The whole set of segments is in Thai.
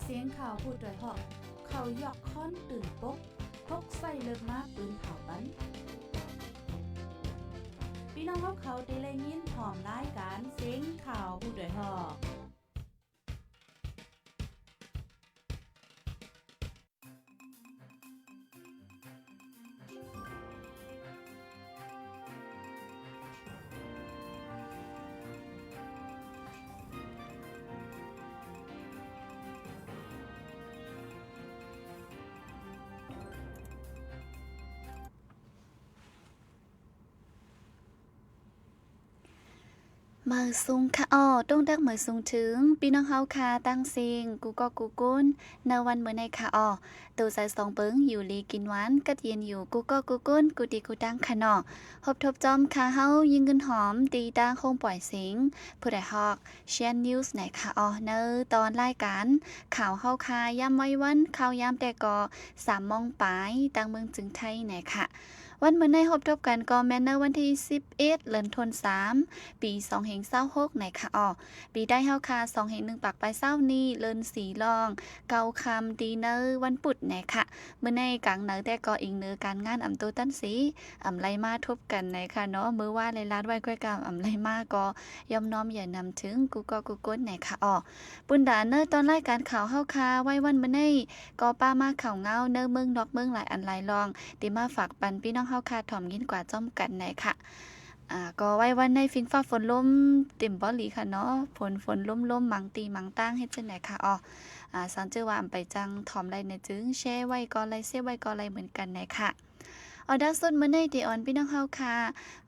เสียงข่าวพูดด้วยหอกเขายอกค้อนตื่นปกพกใส่เลิกมาปืนเผาปันพี่น้องเขาได้เลยยินหอมรายการเสียงข่าวพูดด้วยหอกมือซุงค่ะต้องดักมือซุงถึงพี่น้องเฮาค่ะตั้งเสียงกูก็กูกุ้นในวันมื้อในค่ะตัวใส่2เปิ้งอยู่ลีกินหวานกัดเย็นอยู่กูก็กูกุ้นกูดีกูตั้งค่ะฮบทบจอมค่ะเฮายิงเงินหอมตีตั้งคงปล่อยเสียงผู้ใดฮอกเชียนนิวส์ไหนค่ะในตอนรายการข่าวเฮาค่ะยามไว้วันข่าวยามแต่ก็3 โมงปลายตั้งเมืองจึงไทยไหนค่ะวันมื้อในฮบทบกันก็แม่นในวันที่11เดือนธันวาคมปี2526ไหนค่ะปีได้เฮาค่ะ2/1ปักไปเช้านี้เลินสีรองเกาคำดีเนอร์วันปุดไหนค่ะมื้อในกลางเนอแต่ก็อิงเนอการงานอำตัวตั้นสีอำไลมาทบกันไหนค่ะเนาะมื้อว่าเลยลาดไว้ก้อยกามอำไลมาก็ยอมน้อมอย่านำถึงกูก็กูก้นไหนค่ะปุ้นดาเนอตอนรายการข่าวเฮาค่ะไว้วันมื้อในก็ป้ามาข่าวเงาเนอเมืองนอกเมืองหลายอันหลายรองติมาฝากปันพี่น้องเฮาค่ะถ่อมยินกว่าจ้อมกันไหนค่ะก็ไว้วันในฟิงฟ้าฝนลมเต็มบ่หลีค่ะเนาะฝนลมมังตีมังตั้งเฮ็ดจังได๋ค่ะสันเจอว่าไปจังถ่อมไรในจึงแชร์ไว้ก็ไลเซฟไว้ก็ไลเหมือนกันไหนค่ะดักสุดมื้อในที่ออนพี่น้องเฮาค่ะ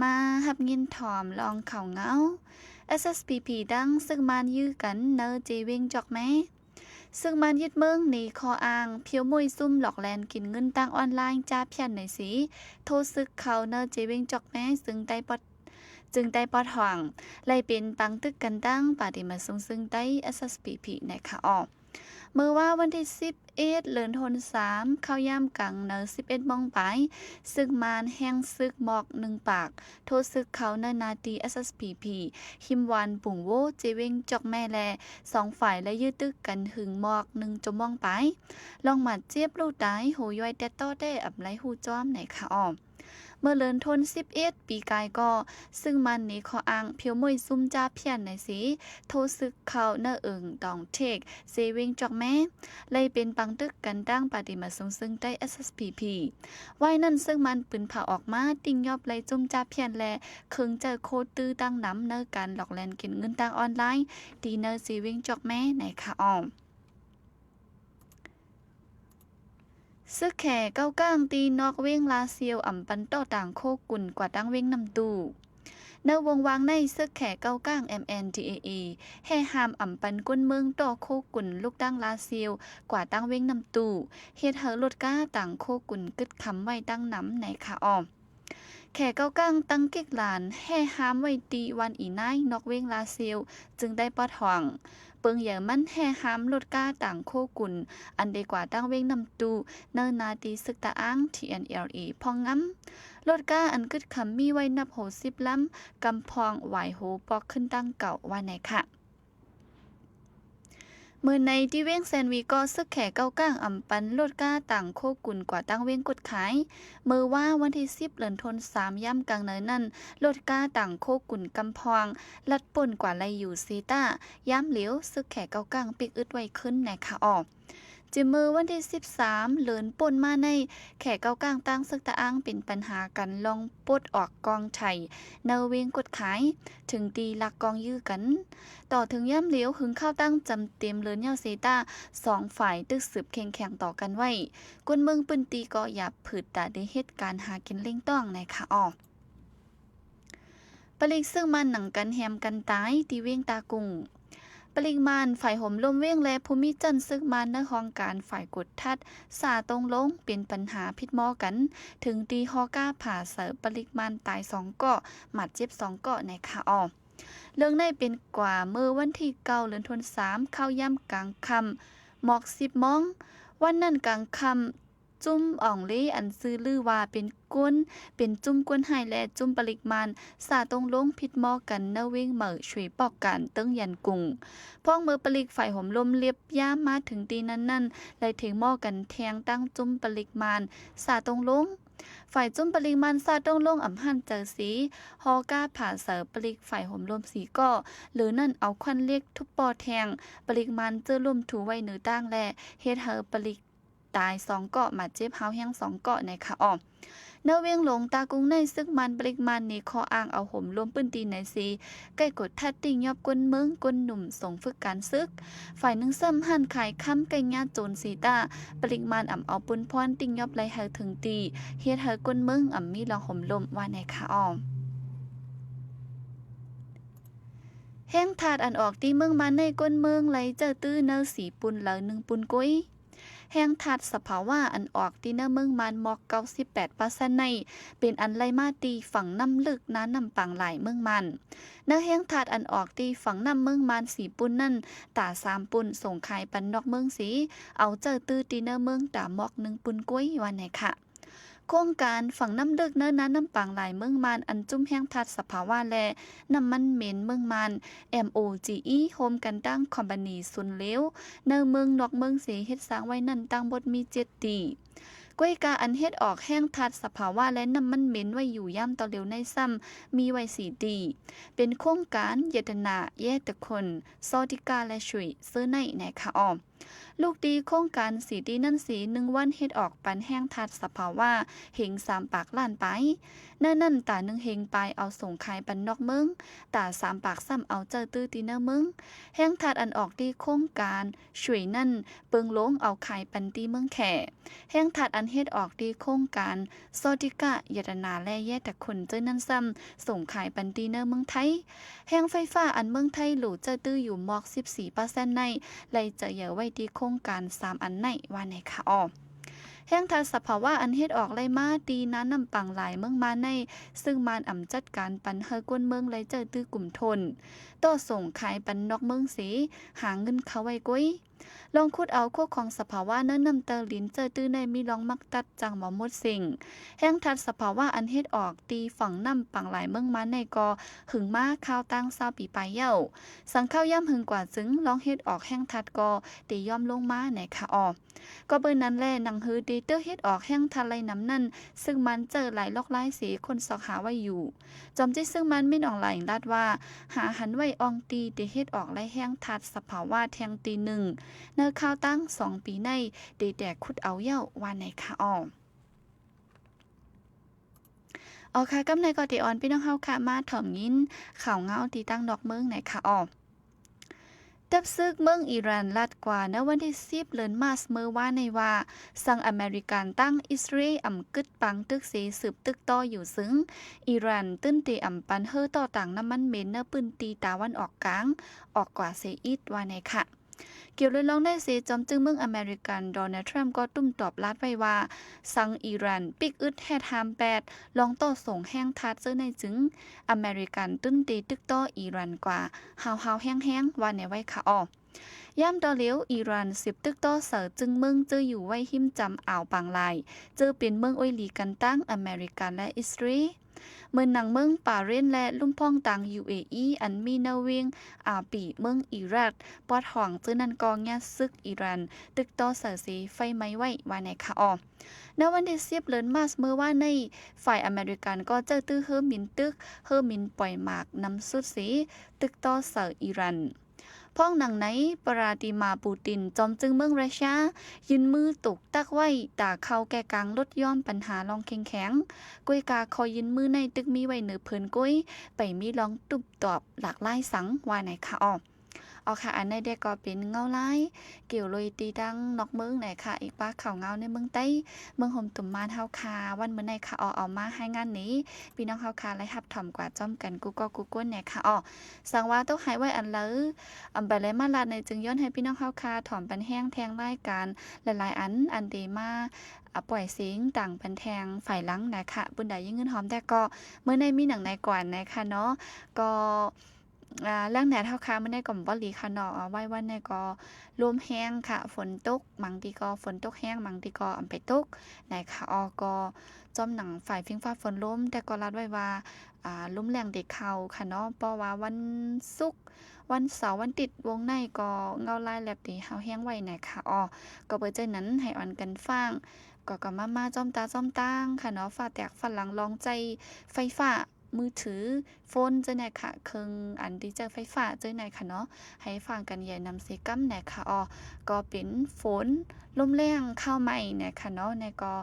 มารับยินถ่อมลองข่าวเงา SSPP ดังซึ่งมันยื้อกันเนอเจเวงจอกแม้ซึ่งมันยึดเมืองหนีคออ้างเพียวมวยซุ่มหลอกแลนกินเงินตั้งออนไลน์จ้าเพียนหน่อยสิโทษซึกเขาเนอเจเวงจอกแม้ซึ่งได้ปอดห่วงไล่เป็นปังตึกกันตั้งปาติมาซึ่งได้ SSPP นะคะเมื่อว่าวันที่11เดือนธันวาคมเข้ายามกลางเนอ11 โมงไปซึ่งมานแห้งซึกหมอก1 ปากโทษซึกเขาเนนาตี SSPP หิมวันปุ่งโวเจเวงจอกแม่แล2 ฝ่ายและยื้อตึกกันหึงหมอก1 จมมองไปลองหมัดเจี๊ยบลูกตายโหย่อยแต่ต้อได้อับไหลหูจ้อมไหนค่ะเมื่อเลินทน11 ปีกายก็ซึ่งมันนี้ขออ้างเพียวมวยซุ่มจ้าเพียนในสีโทซึกเขาเนอตองเทกเซเวงจอกแม่เลยเป็นปังตึกกันตั้งปฏิมาซึ่งได้ SSPP ไว้นั่นซึ่งมันปืนเผาออกมาติ่งยอบเลยจุ่มจ้าเพียนแลเคิงเจอโคตื้อตั้งน้ำเนอการหลอกแลนกินเงินตั้งออนไลน์ดีเนอเซเวงจอกแม่ในค่ะซึกแข่เก้าก้างตีนอกเว้งลาเซียวอ่ำปันต่อต่างโคกุ่นกว่าตั้งเว้งนำตูในวงวางในซึกแข่เก้าก้าง MNDAA ให้หามอ่ำปันก้นเมืองต่อโคกุ่นลูกตั้งลาเซียวกว่าตั้งเว้งนำตูเฮ็ดเฮาลดก้าต่างโคกุ่นกึดคำไว้ตั้งน้ำในค่ะแข่เก้าก้างตั้งเก็กหลานให้หามไว้ตีวันอีนายนอกเว้งลาเซียวจึงได้ปอดห่วงเปิงเหยื่อมันแห่ห้ามลดก้าต่างโคกุนอันดีกว่าตั้งเว้งนำตูเนินนาตีศึกตาอ้าง TNLA พองง้ำลดก้าอันกึดคำมีไว้นับโห10 ล้ำกำพองไหวโหปอกขึ้นตั้งเก่าว่าไหนค่ะเมื่อในที่เว้งแซนวีก็ซึกแข่เก้าก้างอ่ำปันลดก้าต่างโคกุนกว่าตั้งเว้งกดขายเมื่อว่าวันที่10 เดือนธันวาคมย่ำกลางเนินนั่นลดก้าต่างโคกุนกำพองลัดป่นกว่าไรอยู่ซีต้าย่ำเหลียวซึกแข่เก้าก้างปิกอึดไว้ขึ้นในค่ะจิมือวันที่13เหลินป่นมาในแข่เก้าก้างตั้งซึกตะอ้างเป็นปัญหากันลองปดออกกองไทยเนเวงกดขายถึงตีลักกองยื้อกันต่อถึงย่ำเหลียวหึงเข้าตั้งจำเต็มเลินเยาเซต้า2 ฝ่ายตึกสืบแข่งต่อกันไว้กวนเมืองปืนตีก็อย่าผืดตาได้เหตุการณ์หากินเล่งต้องในค่ะปลิกซึ่งมันหนังกันแฮมกันตายตีเว้งตากุงปริมาณฝ่ายห่มลมเว้งและภูมิจันทร์ซึกมันในห้องการฝ่ายกดทัดสาตรงลงเป็นปัญหาพิษมอกันถึงตีฮอก้าผ่าเสปริมาณตาย2 เกาะหมัดเจ็บ2 เกาะในค่ะเรื่องได้เป็นกว่าเมื่อวันที่9 เดือนธันวาคมเข้าย่ำกลางค่ำหมอก10 โมงวันนั้นกลางค่ จุ่มอ่องลีอันซื้อลือว่าเป็นก้นเป็นจุ่มก้นให้และจุ่มปริมาณสาตรงลงผิดหม้อกันเนเวงเหม่อช่วยปอกกันเติ้งยันกุงพ้องมือปลิกฝ่ายห่มลมเลียบย่ามมาถึงตีนั้นๆเลยถึงหม้อกันแทงตั้งจุ่มปริมาณสาตรงลงฝ่ายจุ่มปริมาณซาตรงลงอ่ำหั่นเจอสีฮอก้าผ่าเสือปลิกฝ่ายห่มลมสีก็หรือนั่นเอาควันเล็กทุบปอแทงปริมาณเจอล่มถูไว้เหนือตั้งและเฮ็ดเฮอปลิกตาย2เกาะมาเจ็บเฮาแห้ง2เกาะในค่ะอ้อเนเวียงหลงตากุ้งในซึกมันปริกมันนี่คออ้างเอาห่มรวมปื้นตีในสีใกล้กดทัดติ่งยอบก้นเมืองก้นหนุ่มส่งฝึกการซึกฝ่ายหนึ่งซ้ำหั่นขายค้ำไก่ญาโจรสีตาปริกมันอ่ำเอาปุนพรติ่งยอบไหลเฮาถึงตีเฮ็ดเฮาก้นเมืองอ่ำมีลองห่มลมว่าในค่ะอ้อแห้งถาดอันออกที่เมืองมาในก้นเมืองไหลเจอตื้อเนอสีปุนเหลอ1ปุนกุ้ยแห้งทัดสภาวะอันออกที่เนื้อเมืองมันมอก98%ในเป็นอันไลมาตีฝั่งน้ำลึกน้ำปังหลายเมืองมันเนื้อแห้งทัดอันออกที่ฝั่งน้ำเมืองมันสีปุ่นนั่นตา3ปุ่นส่งขายปันนอกเมืองสีเอาเจอตื้อที่เนื้อเมืองตามอก1ปุนกุ้ยวันไหนค่ะโครงการฝั่งน้ำลึกเนื้อน้ำปังหลายเมืองมันอันจุ่มแห้งทัดสภาวะและน้ำมันเหม็นเมืองมัน MOGE โฮมกันตั้งคอมพานีซุนเลวเนื้อเมืองนอกเมืองเสียเฮ็ดสร้างไว้นั่นตั้งบทมี7ตีก้วยกาอันเฮ็ดออกแห้งทัดสภาวะและน้ำมันเหม็นไว้อยู่ย่ำต่อเร็วในซ้ำมีไว้4ตีเป็นโครงการเยตนาแย่ตะคนซอติกาและชุยซื้อในค่ะอ้อมลูกดีโครงการสีดีนั่นสี1วันเฮ็ดออกปันแห้งทัดสภาวะเหง3ปากล้านไปนั่นตา1เฮงไปเอาส่งขายปันนอกเมืองตา3ปากซ้ำเอาเจอตื้อตีเนอเมืองแห้งทัดอันออกดีโครงการช่วยนั่นเปิงลงเอาขายปันตีเมืองแข่แห้งทัดอันเฮ็ดออกดีโครงการซอติกะยตนาและแย่แต่คนเจอนั่นซ้ำส่งขายปันตีเนอเมืองไทยแห้งไฟฟ้าอันเมืองไทยหลูเจอตื้ออยู่มอก 14% ในไลจะเยอะไว้ดีโครงการ3อันในว่าในค่ะอ้อแห้งทัดสภาวะอันเฮ็ดออกไล่มาตีน้ำนำปังหลายเมืองมาในซึ่งมานอ่ำจัดการปันเฮอกวนเมืองไลเจอตื้อกลุ่มทนต่อส่งขายปันนอกเมืองสีหาเงินเขาไว้กุ้ยลองคุดเอาโคของสภาวะนั้นนำเตอลินเจอตื้อในมีลองมักตัดจังหมอมดสิ่งแห้งทัดสภาวะอันเฮ็ดออกตีฝั่งน้ำปังหลายเมืองมาในกอหึงมาข้าวตั้ง20ปีไปเย้าสังข้าวย่ำหึงกว่าจึงลองเฮ็ดออกแห้งทัดกอตีย่อมลงมาในค่ะออก็เบิ่นนั้นแลหนังฮือดีเตอร์เฮ็ดออกแห้งทัดไหลน้ำนั่นซึ่งมันเจอหลายลอกหลายสีคนสอกหาไว้อยู่จอมที่ซึ่งมันไม่ออกหลายลาดว่าหาหันไว้อองตีเดเฮ็ดออกไล่แห้งทัดสภาวะแทงตี1เนื้อข้าวตั้ง2ปีในเดแดกคุดเอาเย้าว่าในค่ะอ้อเอาค่ะกำในกอติออนพี่น้องเฮาค่ะมาถ่อมยินข่าวเงาตีตั้งดอกเมืองในค่ะอ้อดับซึกเมืองอิหร่านลัดกว่าณวันที่10เดือนมาร์ชเมื่อว่าในว่าสั่งอเมริกันตั้งอิสราเอลกึดปังตึกเสสืบตึกต่ออยู่ซึ่งอิหร่านตื้นตีปันเฮอต่อต่างน้ำมันเหม็นเนปืนตีตาวันออกกลางออกกว่าเซอิดว่าในค่ะเกี่ยวเลยลองได้เสจอมจึงเมืองอเมริกันโดนัลด์ทรัมป์ก็ตุ้มตอบลาดไว้ว่าสั่งอิหร่านปิกอึดแฮดฮาม8ลองต่อส่งแห้งทัดเจอในจึงอเมริกันตุ้นตีตึกต่ออิหร่านกว่าฮาวแห้งว่าในไว้ค่ะอ้อย่ำต่อเลี้ยวอิหร่าน10ตึกต่อเสือจึงเมืองเจออยู่ไว้หิมจำอ่าวปังลายเจอเป็นเมืองอ้อยหลีกันตั้งอเมริกันและอิสราเอลเมืองหนังเมืองป่าเรนและลุ่มพ่องต่าง UAE อันมีนาเวงอาปีเมืองอิรักปอดห่องเจอนันกองยาซึกอิหร่านตึกต่อเสือสีไฟไหม้ไว้ว่าในค่ะอ้อในวันที่10เดือนมาร์ชเมื่อว่าในฝ่ายอเมริกันก็เจอตื้อเฮอร์มินตึกเฮอร์มินปล่อยหมากนำสุดสีตึกต่อเสืออิหร่านพ้องหนังไหนปราติมาปูตินจอมจึงเมืองรัสเซียยืนมือตกตักไว้ตาเข้าแก่กลางลดย่อมปัญหาลองแข็งก้วยกาคอยยืนมือในตึกมีไว้เหนือเพิ่นก้วยไปมีลองตุบตอบหลากหลายสังว่าไหนค่ะอ้อเอาค่ะอันในเด็กก็เป็นเงาลายเกี่ยวเลยตีดังนอกเมืองไหนค่ะอีกป้าข่าวเงาในเมืองใต้เมืองห่มตุ่มมานเฮาคาวันเมื่อในค่ะเอามาให้งานนี้พี่น้องเฮาคาไล่หับถ่อมกว่าจ้อมกันกูก็กูก้นเนี่ยค่ะสั่งว่าต้องหายไว้อันเลยไปเลยมาลาดในจึงย้อนให้พี่น้องเฮาคาถ่อมปันแห้งแทงรายการหลายๆอันเดมาปล่อยเสียงต่างปันแทงฝ่ายหลังนะคะบุญใดยิ่งเงินหอมแต่ก็เมื่อในมีหนังในก่อนนะคะเนาะก็ เรื่องแหน่เท่าค้ามันได้ก่อมบ่หลีค่ะเนาะไว้วันในก็ลมแห้งค่ะฝนตกบางทีก็ฝนตกแห้งบางทีก็อำไปตกนะคะก็จอมหนังฝ่ายฟิงฟ้าฝนลมแต่ก็รัดไว้ว่าลมแรงเด็กเข้าค่ะเนาะเพราะว่าวันศุกร์วันเสาร์วันติดวงในก็เงาลายแลบตีเฮาแห้งไว้นะคะก็เปิดใจนั้นให้อ่อนกันฟังก็มาจ้อมตาจ้อมตั้งค่ะเนาะฟ้าแตกฝรั่งลองใจไฟฟ้ามือถือโฟนเจ้าไหนค่ะเครื่องอันดิจิตอลไฟฟ้าเจ้าไหนค่ะเนาะให้ฟังกันใหญ่นำเซกัมไหนค่ะก็เป็นฝนลมแรงเข้าใหม่เนี่ยค่ะเนาะในก็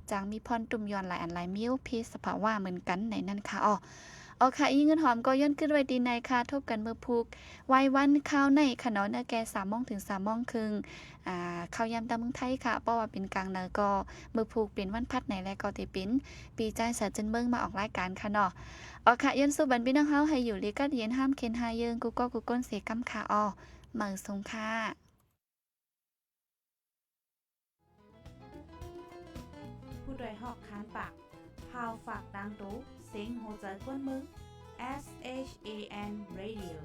จางมีพรตุ่มย้อนหลายอันหลายมิ้วเพศสภาวะเหมือนกันในนั้นค่ะค่ะอีเงินหอมก็ย้อนขึ้นไว้ดีในค่ะทบกันเมื่อพุกไว้วันข้าวในค่ะเนาะเนื้อแก3 โมงถึง3 โมงครึ่งข้าวยำตามเมืองไทยค่ะเพราะว่าเป็นกลางเนอก็เมื่อพุกเป็นวันพัดไหนและก็ติปินปีใจสาจันเมืองมาออกรายการค่ะเนาะค่ะยันสู้บันพี่น้องเฮาให้อยู่ลีกัดเย็นห้ามเคนหาเยิงกูก็กูก้นเสกำค่ะเหมือสงค่ะผู้โดยหอกคานปากพาวฝากดังตู้เสียงโหใจกวนมึง SHAN Radio